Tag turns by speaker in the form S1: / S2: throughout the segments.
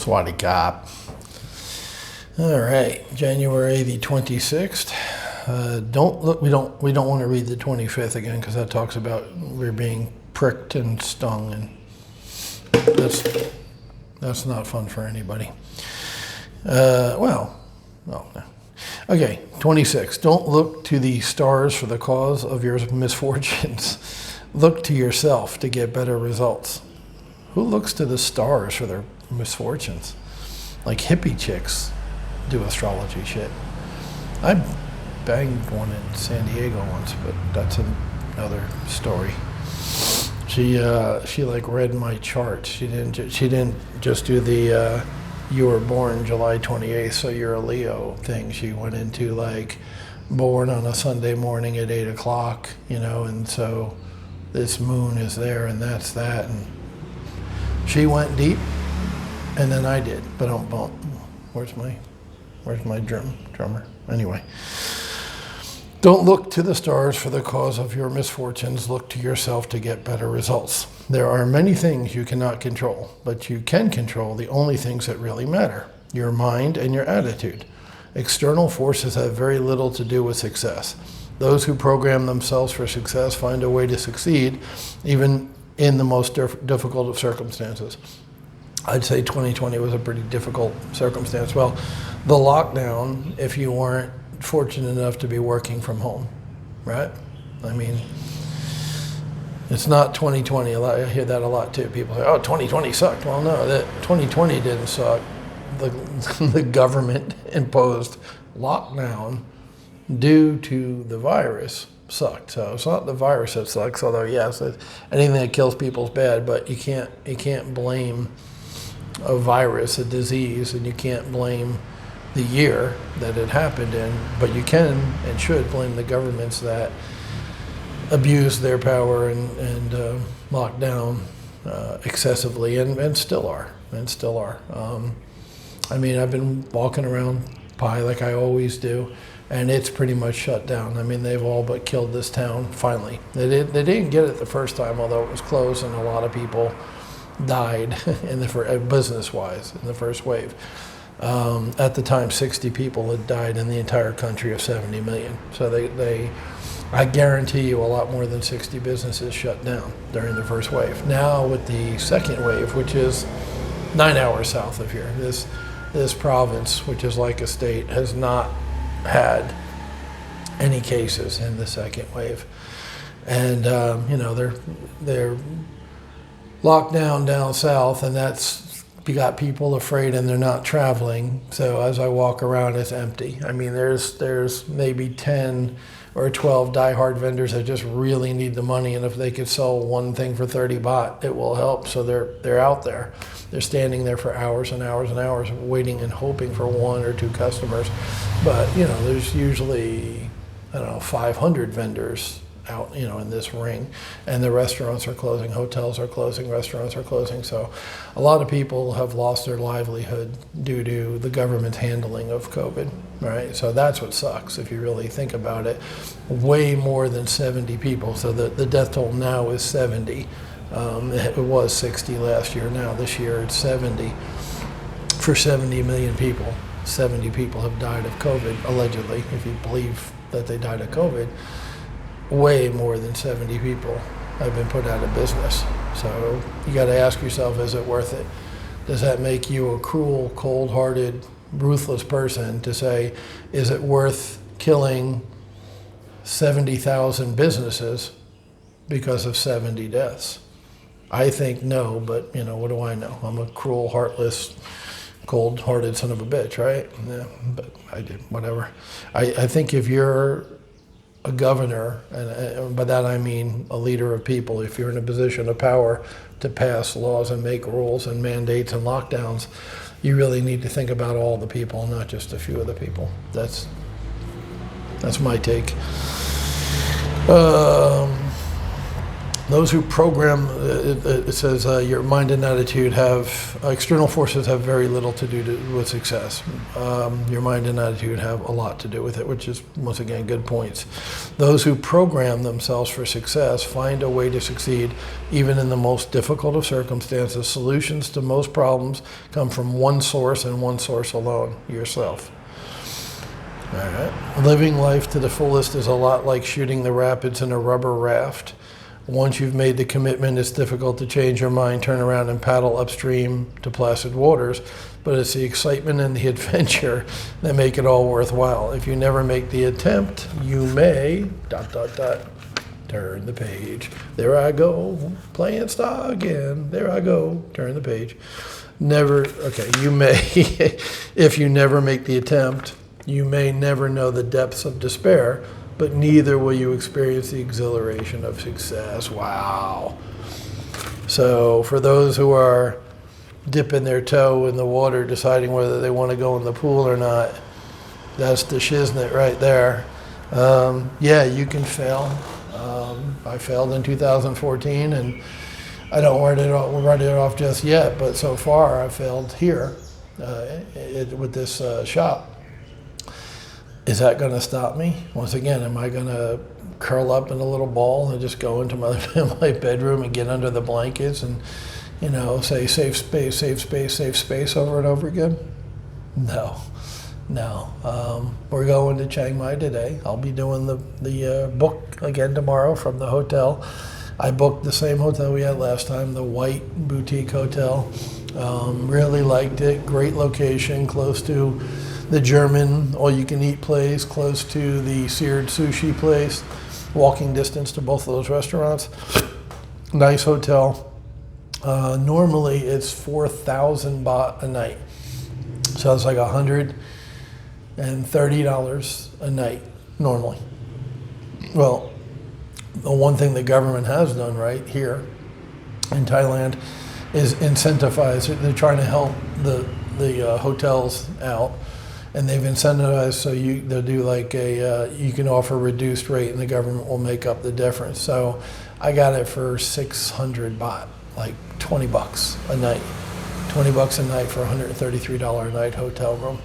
S1: Swati cop. All right, January the 26th. We don't want to read the 25th again because that talks about we're being pricked and stung, and that's not fun for anybody. Okay, 26. Don't look to the stars for the cause of your misfortunes. Look to yourself to get better results. Who looks to the stars for their misfortunes? Like hippie chicks do astrology shit. I banged one in San Diego once, but that's another story. She like read my chart. She didn't just do the you were born July 28th, so you're a Leo thing. She went into like born on a Sunday morning at 8 o'clock, and so this moon is there and that's that. And she went deep, and then I did. But where's my drummer? Anyway. Don't look to the stars for the cause of your misfortunes. Look to yourself to get better results. There are many things you cannot control, but you can control the only things that really matter: your mind and your attitude. External forces have very little to do with success. Those who program themselves for success find a way to succeed, even in the most difficult of circumstances. I'd say 2020 was a pretty difficult circumstance. Well, the lockdown, if you weren't fortunate enough to be working from home, right? I mean, it's not 2020. I hear that a lot too. People say, "Oh, 2020 sucked." Well, no, that 2020 didn't suck. The government imposed lockdown due to the virus sucked. So it's not the virus that sucks. Although yes, anything that kills people is bad, but you can't blame a virus, a disease, and you can't blame the year that it happened in, but you can and should blame the governments that abused their power and locked down excessively, and still are. I mean, I've been walking around Pi like I always do, and it's pretty much shut down. I mean, they've all but killed this town, finally. They didn't get it the first time, although it was close, and a lot of people died business-wise in the first wave. At the time, 60 people had died in the entire country of 70 million. So I guarantee you a lot more than 60 businesses shut down during the first wave. Now with the second wave, which is 9 hours south of here, this province, which is like a state, has not had any cases in the second wave. And, they're locked down south, and you got people afraid and they're not traveling. So as I walk around, it's empty. I mean, there's maybe 10 or 12 diehard vendors that just really need the money, and if they could sell one thing for 30 baht, it will help. So they're out there. They're standing there for hours and hours and hours waiting and hoping for one or two customers. But, there's usually, 500 vendors out, in this ring, and the restaurants are closing, hotels are closing, restaurants are closing. So a lot of people have lost their livelihood due to the government's handling of COVID, right? So that's what sucks if you really think about it. Way more than 70 people. So the death toll now is 70. It was 60 last year. Now this year it's 70. For 70 million people, 70 people have died of COVID, allegedly, if you believe that they died of COVID. Way more than 70 people have been put out of business. So you got to ask yourself, is it worth it? Does that make you a cruel, cold-hearted, ruthless person to say, is it worth killing 70,000 businesses because of 70 deaths? I think no, but what do I know? I'm a cruel, heartless, cold-hearted son of a bitch, right? Yeah, but I did, whatever. I think if you're a governor, and by that I mean a leader of people, if you're in a position of power to pass laws and make rules and mandates and lockdowns, you really need to think about all the people, not just a few of the people. That's my take. Those who program, it says your mind and attitude have, external forces have very little to do with success. Your mind and attitude have a lot to do with it, which is, once again, good points. Those who program themselves for success find a way to succeed even in the most difficult of circumstances. Solutions to most problems come from one source and one source alone, yourself. All right. Living life to the fullest is a lot like shooting the rapids in a rubber raft. Once you've made the commitment, it's difficult to change your mind, turn around and paddle upstream to placid waters, but it's the excitement and the adventure that make it all worthwhile. If you never make the attempt, you may, ... turn the page. There I go, playing star again. There I go, turn the page. You may, if you never make the attempt, you may never know the depths of despair, but neither will you experience the exhilaration of success. Wow. So for those who are dipping their toe in the water, deciding whether they want to go in the pool or not, that's the shiznit right there. Yeah, you can fail. I failed in 2014, and I don't write it off just yet, but so far I failed here with this shop. Is that going to stop me? Once again, am I going to curl up in a little ball and just go into my bedroom and get under the blankets and, say safe space, safe space, safe space over and over again? No. We're going to Chiang Mai today. I'll be doing the book again tomorrow from the hotel. I booked the same hotel we had last time, the White Boutique Hotel. Really liked it. Great location, close to the German all-you-can-eat place, close to the seared sushi place, walking distance to both of those restaurants. Nice hotel. Normally it's 4,000 baht a night, so it's like $130 a night normally. Well, the one thing the government has done right here in Thailand is incentivize it. They're trying to help the hotels out. And they've incentivized so they'll do like you can offer reduced rate and the government will make up the difference. So I got it for 600 baht, like 20 bucks a night. 20 bucks a night for a $133 a night hotel room.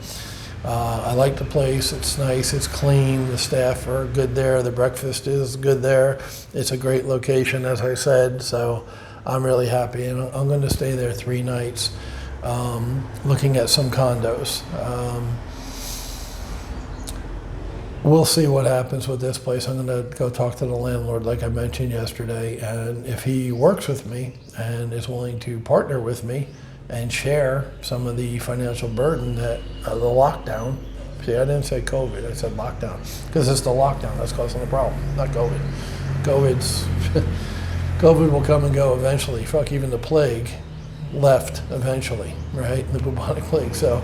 S1: I like the place. It's nice. It's clean. The staff are good there. The breakfast is good there. It's a great location, as I said. So I'm really happy. And I'm going to stay there 3 nights looking at some condos. We'll see what happens with this place. I'm going to go talk to the landlord, like I mentioned yesterday, and if he works with me and is willing to partner with me and share some of the financial burden that the lockdown. See, I didn't say COVID, I said lockdown, because it's the lockdown that's causing the problem, not COVID. COVID will come and go eventually. Fuck, even the plague left eventually, right? The bubonic plague. So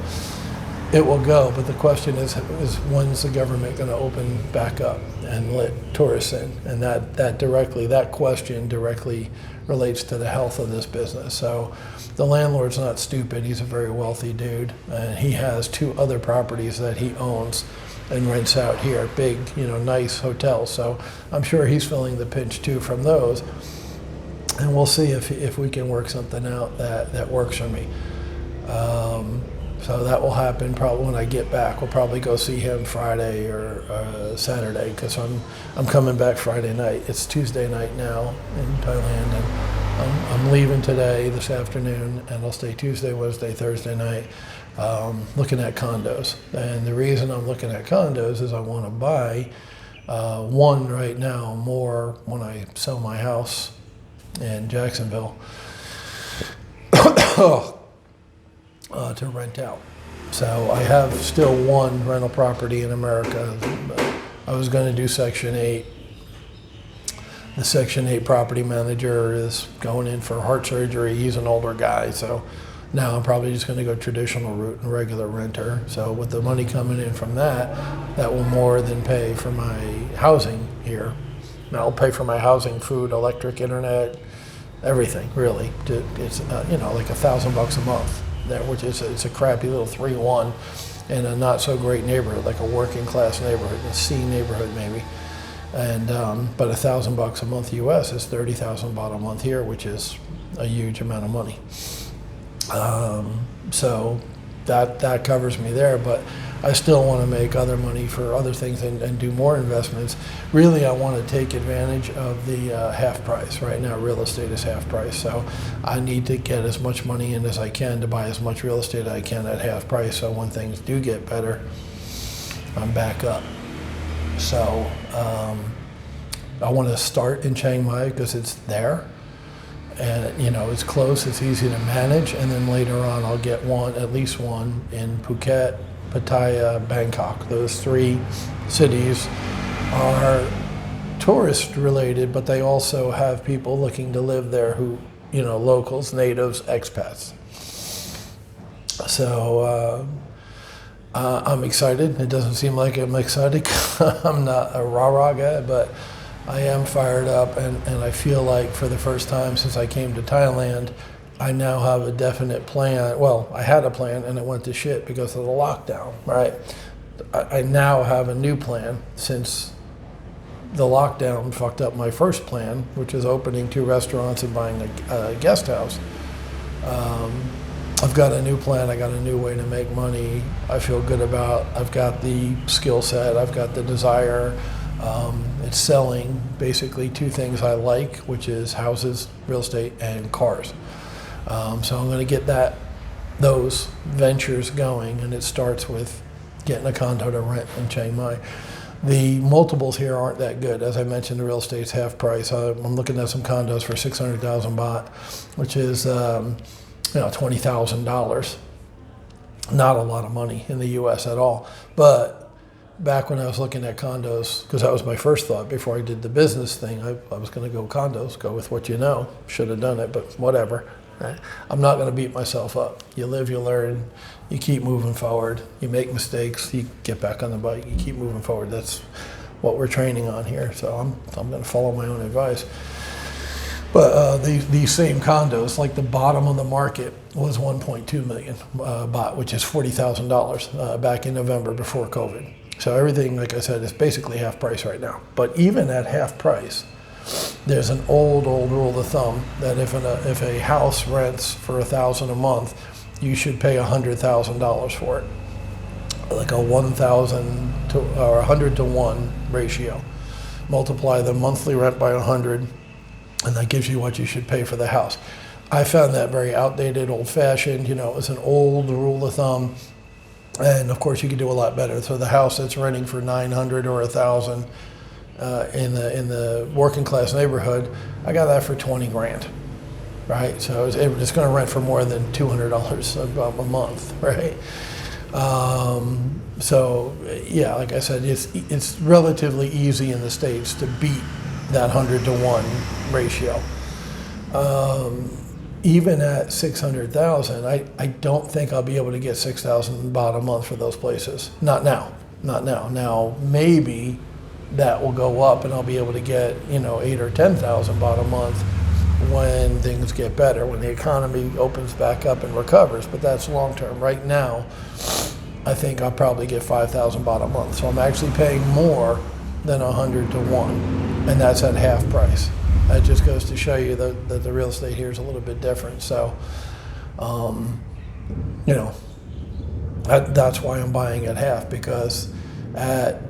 S1: it will go, but the question is when's the government going to open back up and let tourists in? And that question directly relates to the health of this business. So the landlord's not stupid. He's a very wealthy dude, and he has 2 other properties that he owns and rents out here, big, nice hotels. So I'm sure he's feeling the pinch too from those. And we'll see if we can work something out that works for me. So that will happen probably when I get back. We'll probably go see him Friday or Saturday, because I'm coming back Friday night. It's Tuesday night now in Thailand, and I'm leaving today, this afternoon, and I'll stay Tuesday, Wednesday, Thursday night looking at condos. And the reason I'm looking at condos is I want to buy one right now, more when I sell my house in Jacksonville. To rent out. So I have still 1 rental property in America. I was going to do Section 8. The Section 8 property manager is going in for heart surgery. He's an older guy, so now I'm probably just going to go traditional route and regular renter. So with the money coming in from that will more than pay for my housing here. And I'll pay for my housing, food, electric, internet, everything, really. It's like $1,000 a month. There, which is it's a crappy little 3-1 in a not so great neighborhood, like a working class neighborhood, a C neighborhood maybe. And but $1,000 a month US is 30,000 baht a month here, which is a huge amount of money. So that covers me there, but I still want to make other money for other things and do more investments. Really, I want to take advantage of the half price. Right now, real estate is half price, so I need to get as much money in as I can to buy as much real estate as I can at half price, so when things do get better, I'm back up. So I want to start in Chiang Mai because it's there. And it's close, it's easy to manage, and then later on I'll get at least one in Phuket, Pattaya, Bangkok. Those three cities are tourist related, but they also have people looking to live there who, locals, natives, expats. So I'm excited. It doesn't seem like I'm excited. I'm not a rah-rah guy, but I am fired up, and I feel like for the first time since I came to Thailand, I now have a definite plan. Well, I had a plan and it went to shit because of the lockdown, right? I now have a new plan since the lockdown fucked up my first plan, which is opening 2 restaurants and buying a guest house. I've got a new plan. I got a new way to make money. I feel good about. I've got the skill set. I've got the desire. It's selling basically 2 things I like, which is houses, real estate, and cars. So I'm going to get those ventures going, and it starts with getting a condo to rent in Chiang Mai. The multiples here aren't that good. As I mentioned, the real estate's half price. I'm looking at some condos for 600,000 baht, which is $20,000. Not a lot of money in the U.S. at all, but back when I was looking at condos, because that was my first thought before I did the business thing, I was going to go condos, go with what you know. Should have done it, but whatever. Right? I'm not going to beat myself up. You live, you learn, you keep moving forward. You make mistakes, you get back on the bike, you keep moving forward. That's what we're training on here. So I'm going to follow my own advice. But these same condos, like the bottom of the market was 1.2 million baht, which is $40,000 back in November before COVID. So everything, like I said, is basically half price right now. But even at half price, there's an old rule of thumb that if a house rents for $1,000 a month, you should pay $100,000 for it, like a 1,000 to or 100 to 1 ratio. Multiply the monthly rent by 100, and that gives you what you should pay for the house. I found that very outdated, old-fashioned. It was an old rule of thumb. And of course, you could do a lot better. So the house that's renting for 900 or 1,000 in the working class neighborhood, I got that for 20 grand, right? So it's going to rent for more than $200 a month, right? So yeah, like I said, it's relatively easy in the States to beat that 100 to 1 ratio. Even at 600,000, I don't think I'll be able to get 6,000 baht a month for those places. Not now. Now maybe that will go up, and I'll be able to get 8 or 10,000 baht a month when things get better, when the economy opens back up and recovers. But that's long term. Right now, I think I'll probably get 5,000 baht a month. So I'm actually paying more than 100 to 1, and that's at half price. That just goes to show you that the real estate here is a little bit different. So, that's why I'm buying at half, because at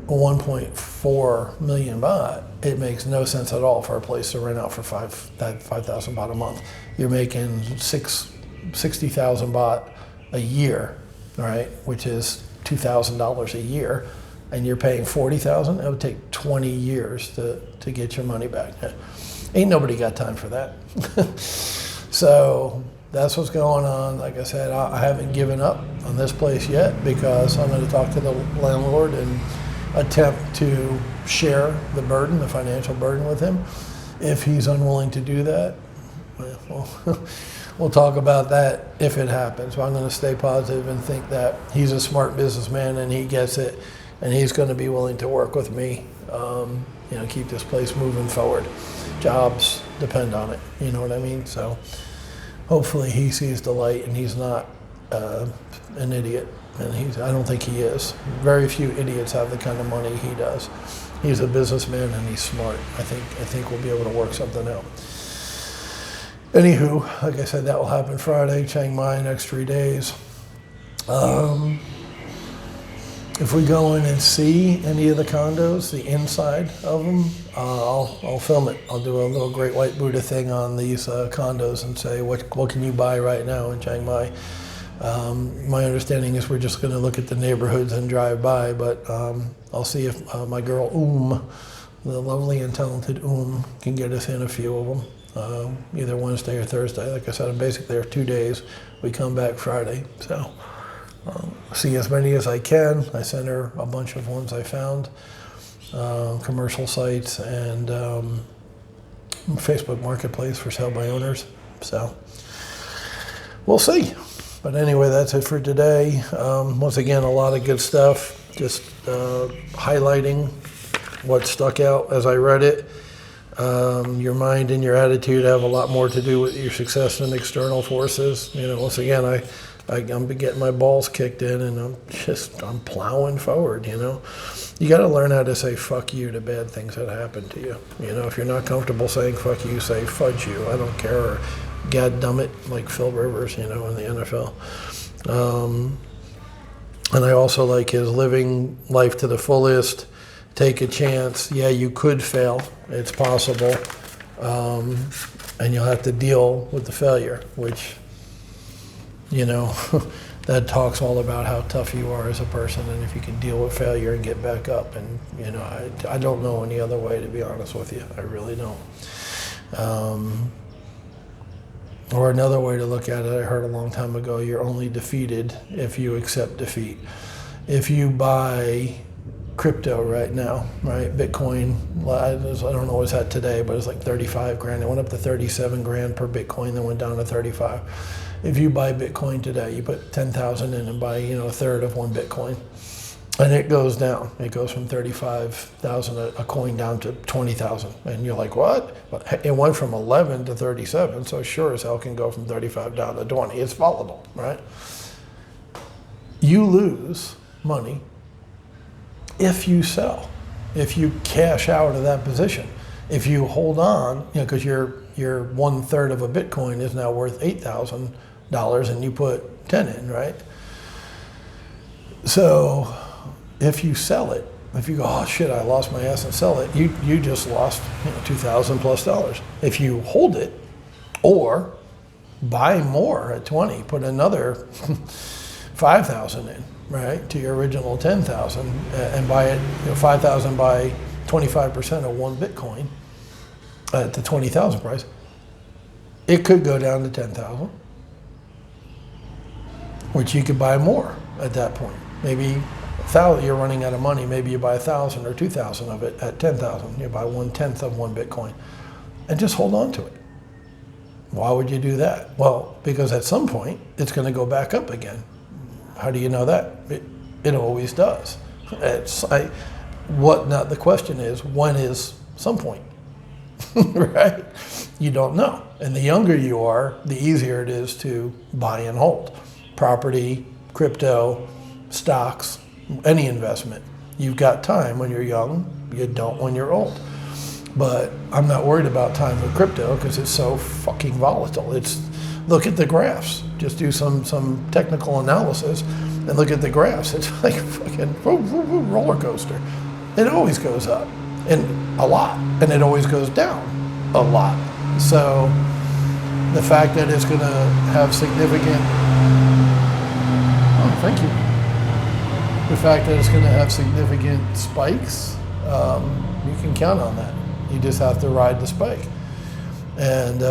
S1: 1.4 million baht, it makes no sense at all for a place to rent out for 5,000 baht a month. You're making 60,000 baht a year, right? Which is $2,000 a year. And you're paying 40,000, it would take 20 years to get your money back. Ain't nobody got time for that. So that's what's going on. Like I said, I haven't given up on this place yet, because I'm going to talk to the landlord and attempt to share the burden, the financial burden with him. If he's unwilling to do that, well, we'll talk about that if it happens. So I'm going to stay positive and think that he's a smart businessman and he gets it. And he's going to be willing to work with me, keep this place moving forward. Jobs depend on it, you know what I mean? So hopefully he sees the light and he's not an idiot. And I don't think he is. Very few idiots have the kind of money he does. He's a businessman and he's smart. I think we'll be able to work something out. Anywho, like I said, that will happen Friday, Chiang Mai, next 3 days. If we go in and see any of the condos, the inside of them, I'll film it. I'll do a little Great White Buddha thing on these condos and say, what can you buy right now in Chiang Mai? My understanding is we're just going to look at the neighborhoods and drive by, but I'll see if my girl the lovely and talented can get us in a few of them, either Wednesday or Thursday. Like I said, I'm basically there 2 days. We come back Friday, so see as many as I can. I sent her a bunch of ones I found, commercial sites and Facebook Marketplace for sale by owners. So we'll see. But anyway, that's it for today. Once again, a lot of good stuff. Just highlighting what stuck out as I read it. Your mind and your attitude have a lot more to do with your success than external forces. Once again, I'm getting my balls kicked in, and I'm plowing forward. You got to learn how to say fuck you to bad things that happen to you. If you're not comfortable saying fuck you, say fudge you. I don't care. Or God dumb it, like Phil Rivers, in the NFL. And I also like his living life to the fullest. Take a chance. Yeah, you could fail. It's possible. And you'll have to deal with the failure, which, that talks all about how tough you are as a person and if you can deal with failure and get back up. And, I don't know any other way, to be honest with you. I really don't. Or another way to look at it, I heard a long time ago, you're only defeated if you accept defeat. If you buy crypto right now, right? Bitcoin, I don't know what's at today, but it's like 35 grand. It went up to 37 grand per Bitcoin, then went down to 35. If you buy Bitcoin today, you put 10,000 in and buy, a third of one Bitcoin, and it goes down. It goes from 35,000 a coin down to 20,000. And you're like, what? But it went from 11 to 37, so sure as hell can go from 35 down to 20. It's volatile, right? You lose money if you sell, if you cash out of that position. If you hold on, because your 1/3 of a Bitcoin is now worth $8,000 and you put 10 in, right? So if you sell it, if you go, oh shit, I lost my ass and sell it, you just lost $2,000+. If you hold it or buy more at 20, put another 5,000 in, right, to your original 10,000, and buy it 5,000 by 25% of one Bitcoin at the 20,000 price, it could go down to 10,000, which you could buy more at that point. Maybe 1,000, you're running out of money. Maybe you buy 1,000 or 2,000 of it at 10,000. You buy 1/10 of one Bitcoin, and just hold on to it. Why would you do that? Well, because at some point it's going to go back up again. How do you know that? It always does. The question is, when is some point? Right? You don't know. And the younger you are, the easier it is to buy and hold. Property, crypto, stocks, any investment. You've got time when you're young, you don't when you're old. But I'm not worried about time with crypto because it's so fucking volatile. Look at the graphs. Just do some technical analysis and look at the graphs. It's like a fucking roller coaster. It always goes up, and a lot, and it always goes down a lot. So the fact that it's going to have significant, thank you. The fact that it's going to have significant spikes, you can count on that. You just have to ride the spike. And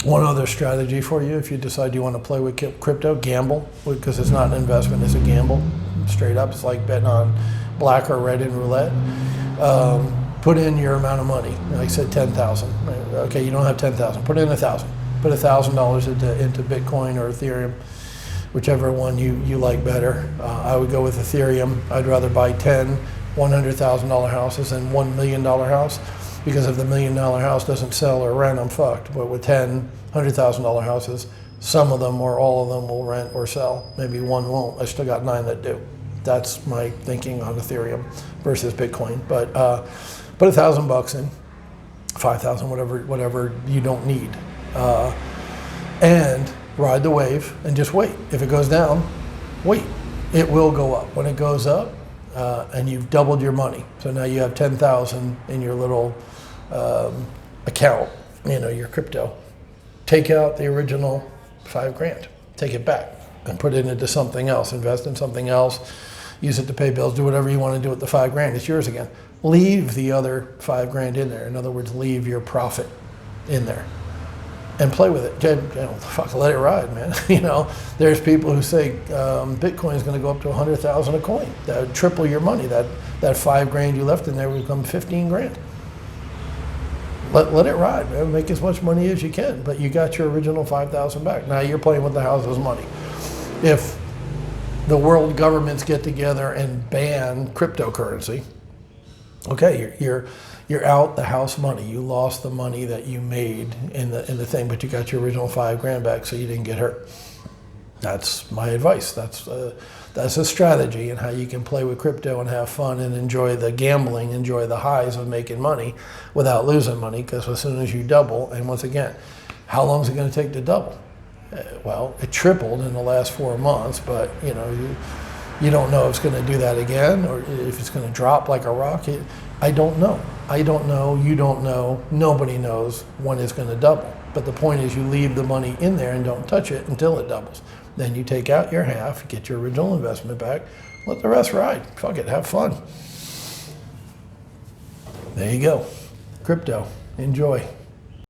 S1: one other strategy for you, if you decide you want to play with crypto, gamble, because it's not an investment, it's a gamble, straight up. It's like betting on black or red in roulette. Put in your amount of money. Like I said, 10,000. Okay, you don't have 10,000. Put in 1,000. Put $1,000 into Bitcoin or Ethereum, whichever one you like better. I would go with Ethereum. I'd rather buy 10 $100,000 houses than $1 million house, because if the $1 million house doesn't sell or rent, I'm fucked. But with 10 $100,000 houses, some of them or all of them will rent or sell. Maybe one won't. I still got 9 that do. That's my thinking on Ethereum versus Bitcoin. But put $1,000 in, 5,000, whatever you don't need, and ride the wave and just wait. If it goes down, wait. It will go up. When it goes up, and you've doubled your money, so now you have 10,000 in your little account, your crypto. Take out the original $5,000, take it back and put it into something else. Invest in something else. Use it to pay bills. Do whatever you want to do with the $5,000. It's yours again. Leave the other $5,000 in there. In other words, leave your profit in there and play with it. Fuck, let it ride, man. There's people who say Bitcoin is going to go up to 100,000 a coin. That would triple your money. That $5,000 you left in there would become 15,000. Let it ride, man. Make as much money as you can, but you got your original 5,000 back. Now you're playing with the house's money. If the world governments get together and ban cryptocurrency, okay, you're out the house money. You lost the money that you made in the thing, but you got your original $5,000 back, so you didn't get hurt. That's my advice. That's a strategy and how you can play with crypto and have fun and enjoy the gambling, enjoy the highs of making money without losing money. Because as soon as you double, and once again, how long is it going to take to double? Well, it tripled in the last 4 months, but you don't know if it's going to do that again or if it's going to drop like a rock. I don't know. I don't know. You don't know. Nobody knows when it's going to double. But the point is you leave the money in there and don't touch it until it doubles. Then you take out your half, get your original investment back, let the rest ride. Fuck it, have fun. There you go. Crypto. Enjoy.